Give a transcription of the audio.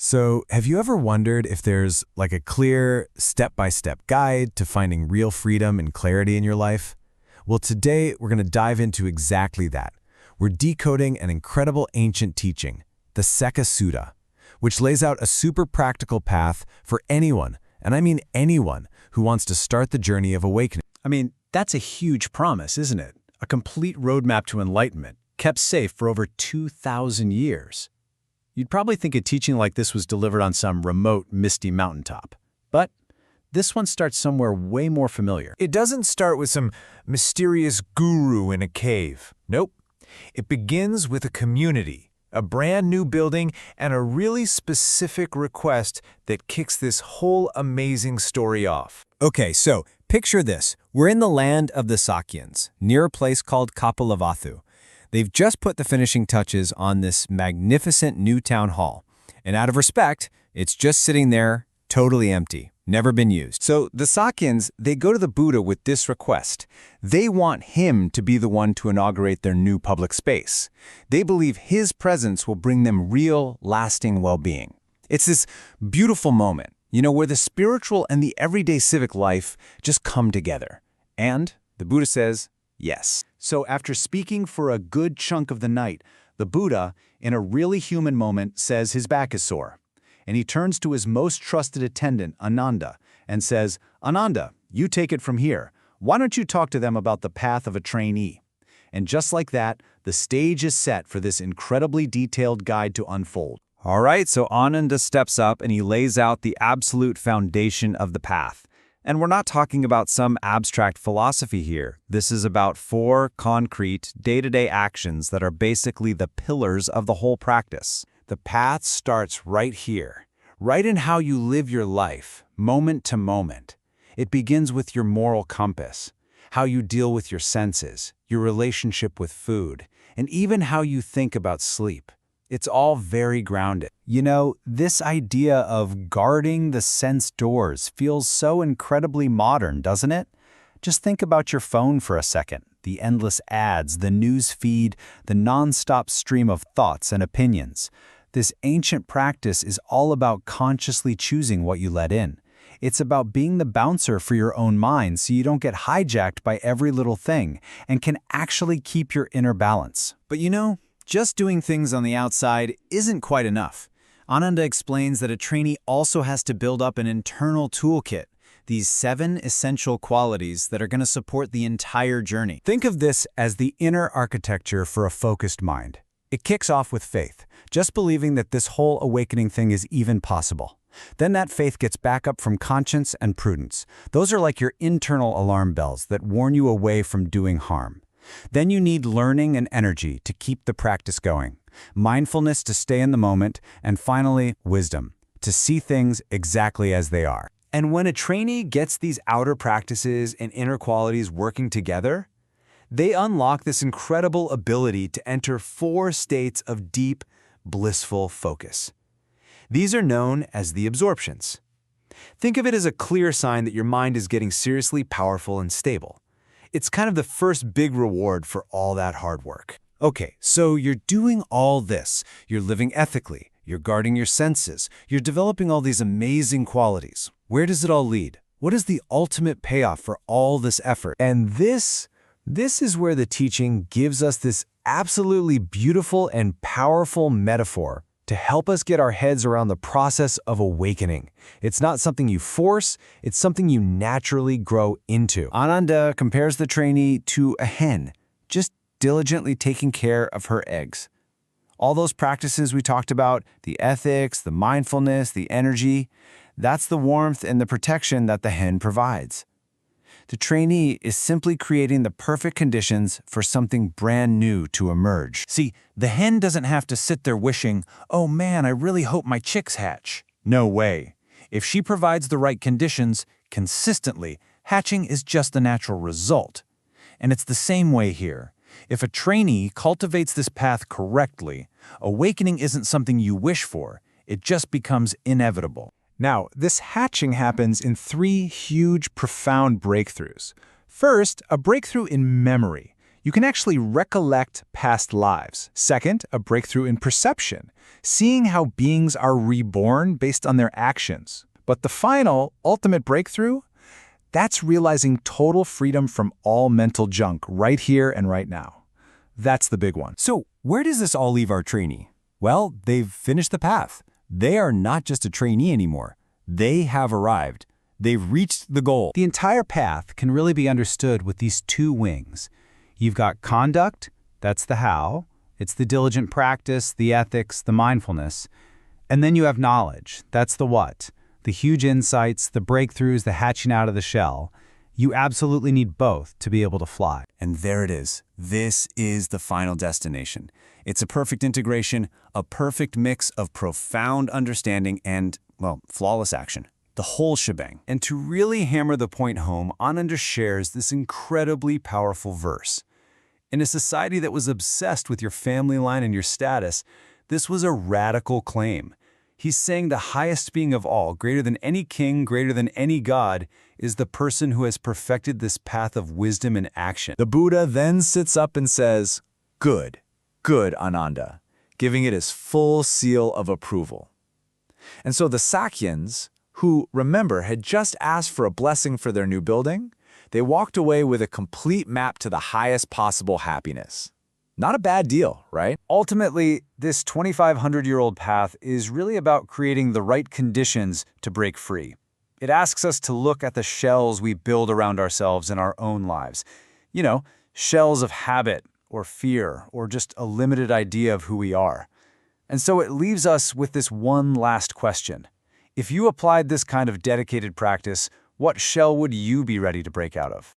So, have you ever wondered if there's like a clear, step-by-step guide to finding real freedom and clarity in your life? Well, today we're going to dive into exactly that. We're decoding an incredible ancient teaching, the Sekha Sutta, which lays out a super practical path for anyone, and I mean anyone, who wants to start the journey of awakening. That's a huge promise, isn't it? A complete roadmap to enlightenment, kept safe for over 2,000 years. You'd probably think a teaching like this was delivered on some remote, misty mountaintop. But this one starts somewhere way more familiar. It doesn't start with some mysterious guru in a cave. Nope. It begins with a community, a brand new building, and a really specific request that kicks this whole amazing story off. Okay, so picture this. We're in the land of the Sakyans, near a place called Kapilavatthu. They've just put the finishing touches on this magnificent new town hall. And out of respect, it's just sitting there, totally empty, never been used. So the Sakyans, they go to the Buddha with this request. They want him to be the one to inaugurate their new public space. They believe his presence will bring them real, lasting well-being. It's this beautiful moment, where the spiritual and the everyday civic life just come together. And the Buddha says, yes. So after speaking for a good chunk of the night, the Buddha, in a really human moment, says his back is sore. And he turns to his most trusted attendant, Ananda, and says, Ananda, you take it from here. Why don't you talk to them about the path of a trainee? And just like that, the stage is set for this incredibly detailed guide to unfold. All right, so Ananda steps up and he lays out the absolute foundation of the path. And we're not talking about some abstract philosophy here. This is about 4 concrete, day-to-day actions that are basically the pillars of the whole practice. The path starts right here, right in how you live your life, moment to moment. It begins with your moral compass, how you deal with your senses, your relationship with food, and even how you think about sleep. It's all very grounded. This idea of guarding the sense doors feels so incredibly modern, doesn't it? Just think about your phone for a second. The endless ads, the news feed, the nonstop stream of thoughts and opinions. This ancient practice is all about consciously choosing what you let in. It's about being the bouncer for your own mind so you don't get hijacked by every little thing and can actually keep your inner balance. But just doing things on the outside isn't quite enough. Ananda explains that a trainee also has to build up an internal toolkit, these 7 essential qualities that are going to support the entire journey. Think of this as the inner architecture for a focused mind. It kicks off with faith, just believing that this whole awakening thing is even possible. Then that faith gets back up from conscience and prudence. Those are like your internal alarm bells that warn you away from doing harm. Then you need learning and energy to keep the practice going, mindfulness to stay in the moment, and finally, wisdom, to see things exactly as they are. And when a trainee gets these outer practices and inner qualities working together, they unlock this incredible ability to enter 4 states of deep, blissful focus. These are known as the absorptions. Think of it as a clear sign that your mind is getting seriously powerful and stable. It's kind of the first big reward for all that hard work. Okay, so you're doing all this. You're living ethically. You're guarding your senses. You're developing all these amazing qualities. Where does it all lead? What is the ultimate payoff for all this effort? And this is where the teaching gives us this absolutely beautiful and powerful metaphor to help us get our heads around the process of awakening. It's not something you force, it's something you naturally grow into. Ananda compares the trainee to a hen, just diligently taking care of her eggs. All those practices we talked about, the ethics, the mindfulness, the energy, that's the warmth and the protection that the hen provides. The trainee is simply creating the perfect conditions for something brand new to emerge. See, the hen doesn't have to sit there wishing, oh man, I really hope my chicks hatch. No way. If she provides the right conditions, consistently, hatching is just the natural result. And it's the same way here. If a trainee cultivates this path correctly, awakening isn't something you wish for, it just becomes inevitable. Now, this hatching happens in 3 huge, profound breakthroughs. First, a breakthrough in memory. You can actually recollect past lives. Second, a breakthrough in perception, seeing how beings are reborn based on their actions. But the final, ultimate breakthrough? That's realizing total freedom from all mental junk right here and right now. That's the big one. So, where does this all leave our trainee? Well, they've finished the path. They are not just a trainee anymore. They have arrived. They've reached the goal. The entire path can really be understood with these two wings. You've got conduct, that's the how. It's the diligent practice, the ethics, the mindfulness. And then you have knowledge, that's the what. The huge insights, the breakthroughs, the hatching out of the shell. You absolutely need both to be able to fly. And there it is. This is the final destination. It's a perfect integration, a perfect mix of profound understanding and, well, flawless action. The whole shebang. And to really hammer the point home, Ananda shares this incredibly powerful verse. In a society that was obsessed with your family line and your status, this was a radical claim. He's saying the highest being of all, greater than any king, greater than any god, is the person who has perfected this path of wisdom and action. The Buddha then sits up and says, "Good, good, Ananda," giving it his full seal of approval. And so the Sakyans, who, remember, had just asked for a blessing for their new building, they walked away with a complete map to the highest possible happiness. Not a bad deal, right? Ultimately, this 2,500-year-old path is really about creating the right conditions to break free. It asks us to look at the shells we build around ourselves in our own lives. You know, shells of habit or fear or just a limited idea of who we are. And so it leaves us with this one last question. If you applied this kind of dedicated practice, what shell would you be ready to break out of?